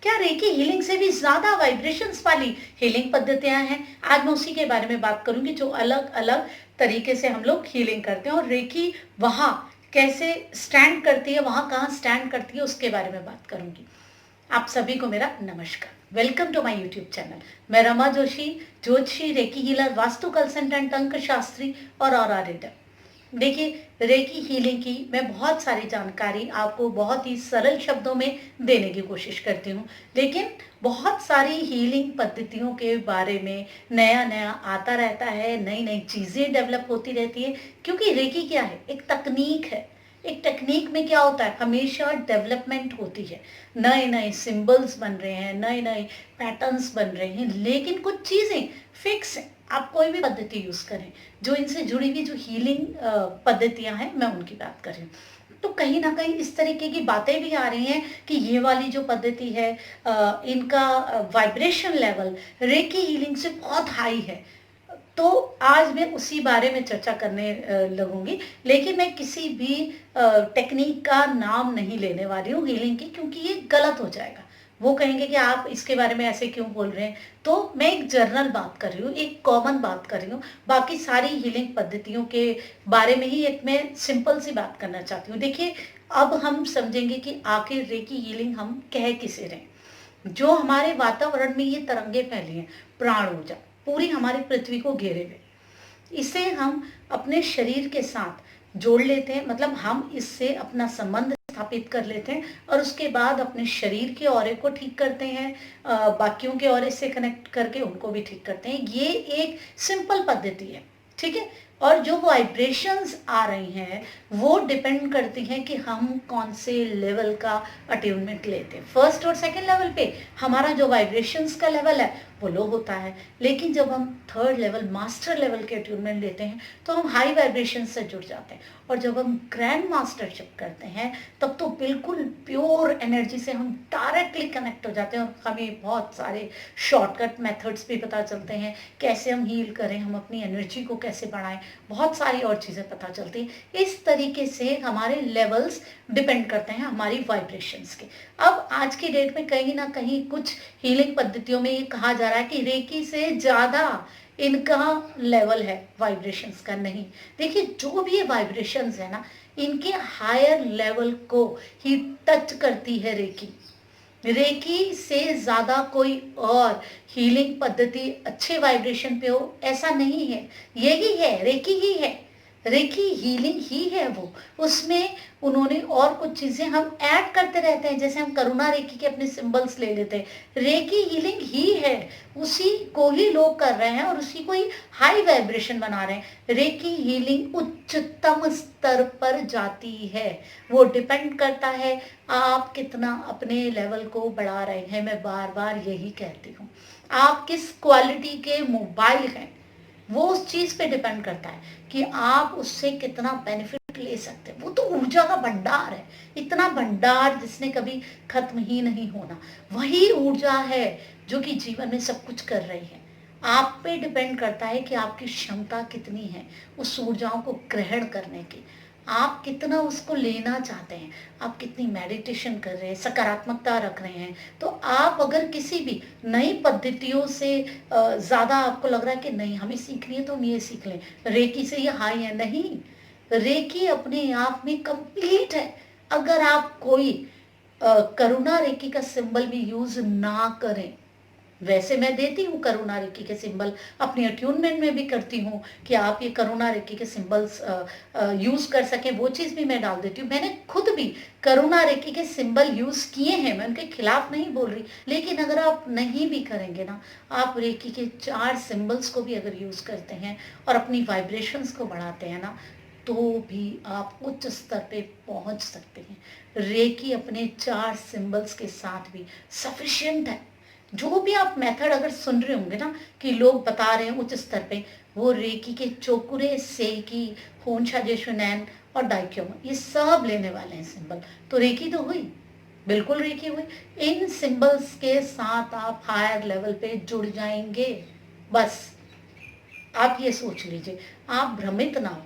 क्या recce healing से भी ज्यादा वाइब्रेशंस वाली हीलिंग पद्धतियां हैं? आज मैं उसी के बारे में बात करूंगी, जो अलग अलग तरीके से हम लोग हीलिंग करते हैं, और रेकी वहां कैसे स्टैंड करती है, वहां कहाँ स्टैंड करती है, उसके बारे में बात करूंगी। आप सभी को मेरा नमस्कार। Welcome to my YouTube channel. मैं रमा जोशी, ज्योतिषी, रेकी हीलर, वास्तु कंसल्टेंट, तंत्र शास्त्री और ऑरा रीडर। देखिए, रेकी हीलिंग की मैं बहुत सारी जानकारी आपको बहुत ही सरल शब्दों में देने की कोशिश करती हूँ, लेकिन बहुत सारी हीलिंग पद्धतियों के बारे में नया नया आता रहता है, नई नई चीज़ें डेवलप होती रहती है, क्योंकि रेकी क्या है? एक तकनीक है। एक टेक्निक में क्या होता है? हमेशा डेवलपमेंट होती है, नए नए सिंबल्स बन रहे हैं, नए नए पैटर्न्स बन रहे हैं, लेकिन कुछ चीज़ें फिक्स हैं। आप कोई भी पद्धति यूज़ करें, जो इनसे जुड़ी हुई जो हीलिंग पद्धतियां हैं, मैं उनकी बात कर रही हूँ। तो कहीं ना कहीं इस तरीके की बातें भी आ रही हैं कि ये वाली जो पद्धति है, इनका वाइब्रेशन लेवल रेकी हीलिंग से बहुत हाई है। तो आज मैं उसी बारे में चर्चा करने लगूंगी, लेकिन मैं किसी भी टेक्निक का नाम नहीं लेने वाली हूँ हीलिंग की, क्योंकि ये गलत हो जाएगा। वो कहेंगे कि आप इसके बारे में ऐसे क्यों बोल रहे हैं। तो मैं एक जनरल बात कर रही हूँ, एक कॉमन बात कर रही हूँ। बाकी सारी हीलिंग पद्धतियों के बारे में ही एक मैं सिंपल सी बात करना चाहती हूँ। देखिए, अब हम समझेंगे कि आखिर रेकी हीलिंग हम कह किसे रहे हैं। जो हमारे वातावरण में ये तरंगे फैली हैं, प्राण ऊर्जा पूरी हमारी पृथ्वी को घेरे हुए, इसे हम अपने शरीर के साथ जोड़ लेते हैं, मतलब हम इससे अपना संबंध स्थापित कर लेते हैं, और उसके बाद अपने शरीर के ऑरे को ठीक करते हैं, बाकियों के ऑरे से कनेक्ट करके उनको भी ठीक करते हैं। ये एक सिंपल पद्धति है, ठीक है। और जो वाइब्रेशंस आ रही हैं वो डिपेंड करती हैं कि हम कौन से लेवल का अट्यूनमेंट लेते हैं। फर्स्ट और सेकंड लेवल पे हमारा जो वाइब्रेशंस का लेवल है वो लो होता है, लेकिन जब हम थर्ड लेवल, मास्टर लेवल के अट्यूनमेंट लेते हैं तो हम हाई वाइब्रेशन से जुड़ जाते हैं, और जब हम ग्रैंड मास्टरशिप करते हैं तब तो बिल्कुल प्योर एनर्जी से हम डायरेक्टली कनेक्ट हो जाते हैं, और हमें बहुत सारे शॉर्टकट मेथड्स भी पता चलते हैं, कैसे हम हील करें, हम अपनी एनर्जी को कैसे बढ़ाएं, बहुत सारी और चीज़ें पता चलती हैं। इस तरीके से हमारे लेवल्स डिपेंड करते हैं हमारी वाइब्रेशंस के। अब आज की डेट में कहीं ना कहीं कुछ हीलिंग पद्धतियों में ये कहा जा रहा है कि रेकी से ज़्यादा इनका लेवल है वाइब्रेशंस का। नहीं, देखिए, जो भी ये वाइब्रेशंस है ना, इनके हायर लेवल को ही टच करती है रेकी। रेकी से ज़्यादा कोई और हीलिंग पद्धति अच्छे वाइब्रेशन पे हो ऐसा नहीं है। यही है, रेकी ही है, रेकी हीलिंग ही है वो। उसमें उन्होंने और कुछ चीज़ें हम ऐड करते रहते हैं, जैसे हम करुणा रेकी के अपने सिंबल्स ले लेते हैं। रेकी हीलिंग ही है, उसी को ही लोग कर रहे हैं और उसी को ही हाई वाइब्रेशन बना रहे हैं। रेकी हीलिंग उच्चतम स्तर पर जाती है। वो डिपेंड करता है आप कितना अपने लेवल को बढ़ा रहे हैं। मैं बार बार यही कहती हूँ, आप किस क्वालिटी के मोबाइल हैं वो उस चीज पे डिपेंड करता है कि आप उससे कितना बेनिफिट ले सकते हैं। वो तो ऊर्जा का भंडार है, इतना भंडार जिसने कभी खत्म ही नहीं होना। वही ऊर्जा है जो कि जीवन में सब कुछ कर रही है। आप पे डिपेंड करता है कि आपकी क्षमता कितनी है उस ऊर्जाओं को ग्रहण करने की, आप कितना उसको लेना चाहते हैं, आप कितनी मेडिटेशन कर रहे हैं, सकारात्मकता रख रहे हैं। तो आप अगर किसी भी नई पद्धतियों से ज़्यादा आपको लग रहा है कि नहीं हमें सीखनी है तो हम ये सीख लें, रेकी से ये हाई है, नहीं, रेकी अपने आप में कंप्लीट है। अगर आप कोई करुणा रेकी का सिंबल भी यूज ना करें, वैसे मैं देती हूँ करुणा रेकी के सिंबल, अपनी अट्यूनमेंट में भी करती हूँ कि आप ये करुणा रेकी के सिंबल्स यूज कर सकें, वो चीज़ भी मैं डाल देती हूँ। मैंने खुद भी करुणा रेकी के सिंबल यूज किए हैं, मैं उनके खिलाफ नहीं बोल रही, लेकिन अगर आप नहीं भी करेंगे ना, आप रेकी के 4 सिंबल्स को भी अगर यूज करते हैं और अपनी वाइब्रेशंस को बढ़ाते हैं ना, तो भी आप उच्च स्तर पे पहुंच सकते हैं। रेकी अपने 4 सिंबल्स के साथ भी सफिशिएंट है। जो भी आप मेथड अगर सुन रहे होंगे ना कि लोग बता रहे हैं उच्च स्तर पे, वो रेकी के चोकुरे, सेकी, होंशा जेशुनैन और डाइक्योमा, ये सब लेने वाले हैं सिंबल। तो रेकी तो हुई, बिल्कुल रेकी हुई। इन सिंबल्स के साथ आप हायर लेवल पे जुड़ जाएंगे। बस आप ये सोच लीजिए, आप भ्रमित ना हो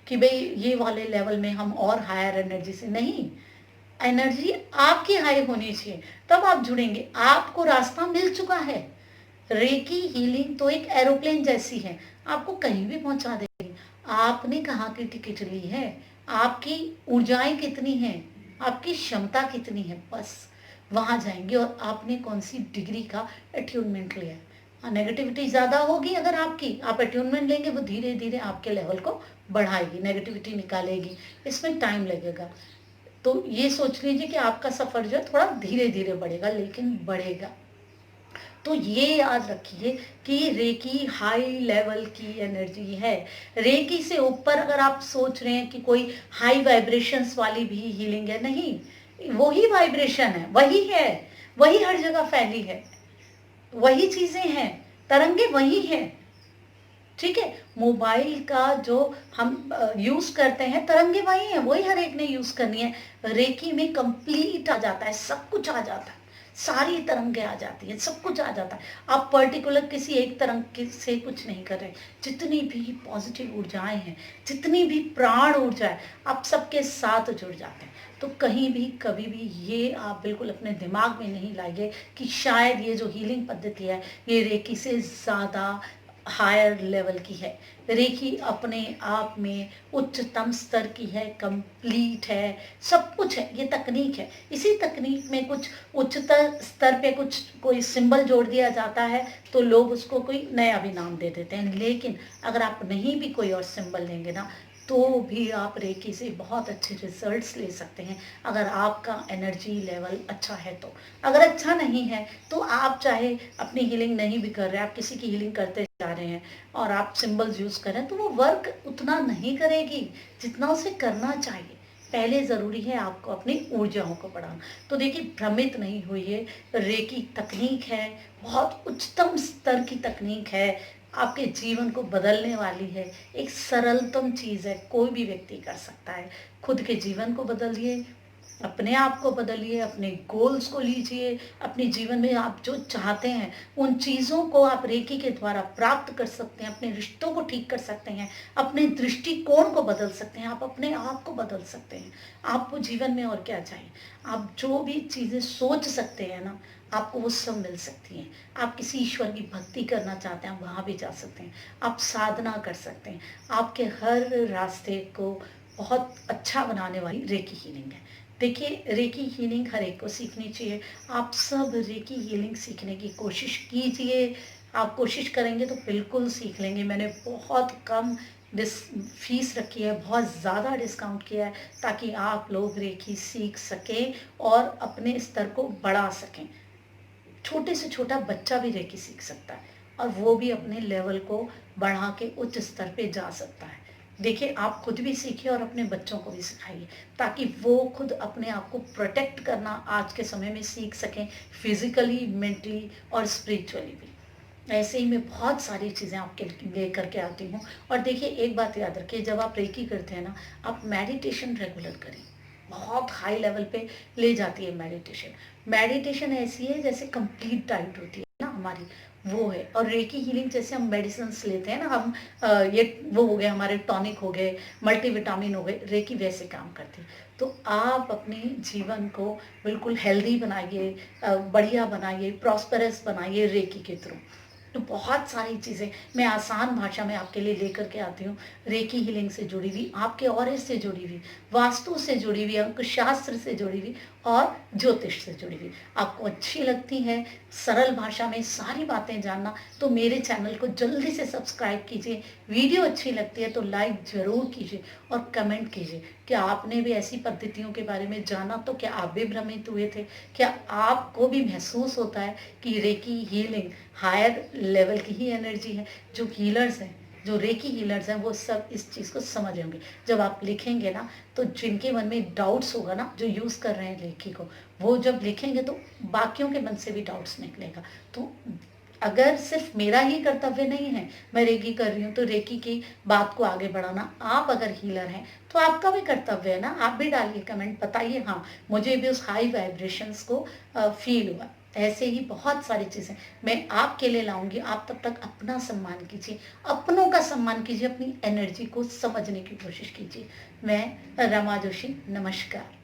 कि भाई ये वाले लेवल में हम और हायर एनर्जी से नहीं। एनर्जी आपकी हाई होनी चाहिए, तब आप जुड़ेंगे। आपको रास्ता मिल चुका है। रेकी हीलिंग तो एक एरोप्लेन जैसी है, आपको कहीं भी पहुंचा देगी। आपने कहाँ की टिकट ली है, आपकी ऊर्जाएं कितनी हैं, आपकी क्षमता कितनी है, बस वहां जाएंगे। और आपने कौन सी डिग्री का अट्यूनमेंट लिया है। नेगेटिविटी ज़्यादा होगी अगर आपकी, आप अट्यूनमेंट लेंगे, वो धीरे धीरे आपके लेवल को बढ़ाएगी, नेगेटिविटी निकालेगी, इसमें टाइम लगेगा। तो ये सोच लीजिए कि आपका सफ़र जो है थोड़ा धीरे धीरे बढ़ेगा, लेकिन बढ़ेगा। तो ये याद रखिए कि रेकी हाई लेवल की एनर्जी है। रेकी से ऊपर अगर आप सोच रहे हैं कि कोई हाई वाइब्रेशंस वाली भी हीलिंग है, नहीं, वही वाइब्रेशन है, वही है, वही हर जगह फैली है, वही चीजें हैं, तरंगे वही हैं। ठीक है, मोबाइल का जो हम यूज करते हैं, तरंगे वही हैं, वही हर एक ने यूज करनी है। रेकी में कंप्लीट आ जाता है, सब कुछ आ जाता है, सारी तरंगे आ जाती है, सब कुछ आ जाता है। आप पर्टिकुलर किसी एक तरंग से कुछ नहीं कर रहे। जितनी भी पॉजिटिव ऊर्जाएं हैं, जितनी भी प्राण ऊर्जा है, आप सबके साथ जुड़ जाते हैं। तो कहीं भी कभी भी ये आप बिल्कुल अपने दिमाग में नहीं लाइए कि शायद ये जो हीलिंग पद्धति है ये रेकी से ज़्यादा हायर लेवल की है। रेकी अपने आप में उच्चतम स्तर की है, कंप्लीट है, सब कुछ है, ये तकनीक है। इसी तकनीक में कुछ उच्चतर स्तर पे कुछ कोई सिंबल जोड़ दिया जाता है तो लोग उसको कोई नया भी नाम दे देते हैं। लेकिन अगर आप नहीं भी कोई और सिंबल लेंगे ना, तो भी आप रेकी से बहुत अच्छे रिजल्ट्स ले सकते हैं, अगर आपका एनर्जी लेवल अच्छा है तो। अगर अच्छा नहीं है तो आप चाहे अपनी हीलिंग नहीं भी कर रहे, आप किसी की हीलिंग करते जा रहे हैं और आप सिंबल्स यूज करें, तो वो वर्क उतना नहीं करेगी जितना उसे करना चाहिए। पहले ज़रूरी है आपको अपनी ऊर्जाओं को बढ़ाना। तो देखिए, भ्रमित नहीं हुई, रेकी तकनीक है, बहुत उच्चतम स्तर की तकनीक है, आपके जीवन को बदलने वाली है, एक सरलतम चीज़ है, कोई भी व्यक्ति कर सकता है। खुद के जीवन को बदलिए, अपने आप को बदलिए, अपने गोल्स को लीजिए, अपने जीवन में आप जो चाहते हैं उन चीज़ों को आप रेकी के द्वारा प्राप्त कर सकते हैं, अपने रिश्तों को ठीक कर सकते हैं, अपने दृष्टिकोण को बदल सकते हैं, आप अपने आप को बदल सकते हैं। आपको जीवन में और क्या चाहिए, आप जो भी चीज़ें सोच सकते हैं ना, आपको वो सब मिल सकती हैं। आप किसी ईश्वर की भक्ति करना चाहते हैं, वहाँ भी जा सकते हैं, आप साधना कर सकते हैं। आपके हर रास्ते को बहुत अच्छा बनाने वाली रेकी हीलिंग है। देखिए, रेकी हीलिंग हर एक को सीखनी चाहिए। आप सब रेकी हीलिंग सीखने की कोशिश कीजिए। आप कोशिश करेंगे तो बिल्कुल सीख लेंगे। मैंने बहुत कम फीस रखी है, बहुत ज़्यादा डिस्काउंट किया है, ताकि आप लोग रेकी सीख सकें और अपने स्तर को बढ़ा सकें। छोटे से छोटा बच्चा भी रेकी सीख सकता है और वो भी अपने लेवल को बढ़ा के उच्च स्तर पे जा सकता है। देखिए, आप खुद भी सीखिए और अपने बच्चों को भी सिखाइए, ताकि वो खुद अपने आप को प्रोटेक्ट करना आज के समय में सीख सकें, फिजिकली, मेंटली और स्पिरिचुअली भी। ऐसे ही मैं बहुत सारी चीज़ें आपके लिए करके आती हूँ। और देखिए, एक बात याद रखिए, जब आप रेकी करते हैं ना, आप मेडिटेशन रेगुलर करें। बहुत हाई लेवल पे ले जाती है मेडिटेशन। मेडिटेशन ऐसी है जैसे कंप्लीट डाइट होती है ना हमारी, वो है। और रेकी हीलिंग जैसे हम मेडिसिन लेते हैं ना, हम ये वो हो गए हमारे टॉनिक हो गए, मल्टीविटामिन हो गए, रेकी वैसे काम करती है। तो आप अपने जीवन को बिल्कुल हेल्दी बनाइए, बढ़िया बनाइए, प्रॉस्पेरस बनाइए रेकी के थ्रू। तो बहुत सारी चीज़ें मैं आसान भाषा में आपके लिए लेकर के आती हूँ। रेकी हीलिंग से जुड़ी हुई, आपके ऑरे से जुड़ी हुई, वास्तु से जुड़ी हुई, अंकशास्त्र से जुड़ी हुई और ज्योतिष से जुड़ी हुई। आपको अच्छी लगती है सरल भाषा में सारी बातें जानना, तो मेरे चैनल को जल्दी से सब्सक्राइब कीजिए। वीडियो अच्छी लगती है तो लाइक ज़रूर कीजिए और कमेंट कीजिए। क्या आपने भी ऐसी पद्धतियों के बारे में जाना, तो क्या आप भी भ्रमित हुए थे? क्या आपको भी महसूस होता है कि रेकी हीलिंग हायर लेवल की ही एनर्जी है? जो हीलर्स हैं, जो रेकी हीलर्स हैं, वो सब इस चीज़ को समझ होंगे। जब आप लिखेंगे ना, तो जिनके मन में डाउट्स होगा ना, जो यूज़ कर रहे हैं रेकी को, वो जब लिखेंगे तो बाकियों के मन से भी डाउट्स निकलेगा। तो अगर सिर्फ मेरा ही कर्तव्य नहीं है, मैं रेकी कर रही हूँ तो रेकी की बात को आगे बढ़ाना, आप अगर हीलर हैं तो आपका भी कर्तव्य है ना। आप भी डालिए कमेंट, बताइए हाँ मुझे भी उस हाई वाइब्रेशंस को फील हुआ। ऐसे ही बहुत सारी चीज़ें मैं आपके लिए लाऊंगी। आप तब तक अपना सम्मान कीजिए, अपनों का सम्मान कीजिए, अपनी एनर्जी को समझने की कोशिश कीजिए। मैं रमा जोशी, नमस्कार।